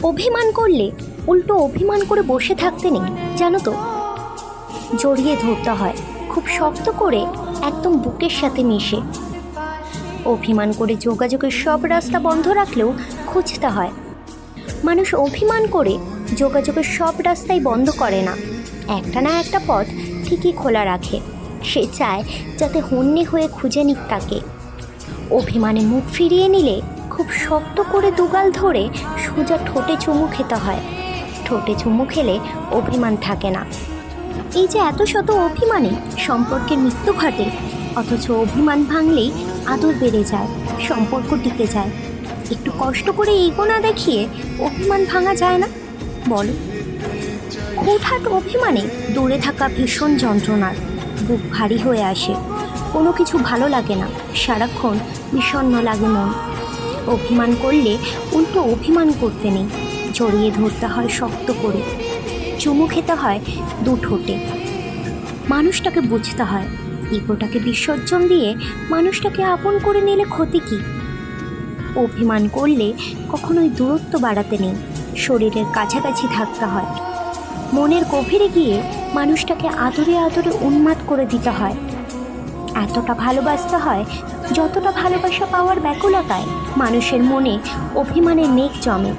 অভিমান করলে উল্টো অভিমান করে বসে থাকতে নেই, জানো তো। জড়িয়ে ধরতে হয় খুব শক্ত করে, একদম বুকের সাথে মিশে। অভিমান করে যোগাযোগের সব রাস্তা বন্ধ রাখলেও খুঁজতে হয়। মানুষ অভিমান করে যোগাযোগের সব রাস্তাই বন্ধ করে না, একটা না একটা পথ ঠিকই খোলা রাখে। সে চায় যাতে হন্যে হয়ে খুঁজে নিক তাকে। অভিমানে মুখ ফিরিয়ে নিলে খুব শক্ত করে দুগাল ধরে সোজা ঠোঁটে চুমু খেতে হয়। ঠোঁটে চুমু খেলে অভিমান থাকে না। এই যে এত শত অভিমানে সম্পর্কের মৃত্যু ঘটে, অথচ অভিমান ভাঙলেই আদর বেড়ে যায়, সম্পর্ক টিকে যায়। একটু কষ্ট করে ইগো না দেখিয়ে অভিমান ভাঙা যায় না, বলো? হুটহাট অভিমানে দূরে থাকা ভীষণ যন্ত্রণার, বুক ভারী হয়ে আসে, কোনো কিছু ভালো লাগে না, সারাক্ষণ বিষণ্ণ লাগে মন। অভিমান করলে উল্টো অভিমান করতে নেই, জড়িয়ে ধরতে হয় শক্ত করে, চুমু খেতে হয় দু ঠোঁটে। মানুষটাকে বুঝতে হয়, ইগোটাকে বিসর্জন দিয়ে মানুষটাকে আপন করে নিলে ক্ষতি কী? অভিমান করলে কখনোই দূরত্ব বাড়াতে নেই, শরীরের কাছাকাছি থাকতে হয়। মনের গভীরে গিয়ে মানুষটাকে আদরে আদরে উন্মাদ করে দিতে হয়। এতটা ভালোবাসতে হয় যতটা ভালোবাসা পাওয়ার ব্যাকুলতায় মানুষের মনে অভিমানের মেঘ জমে।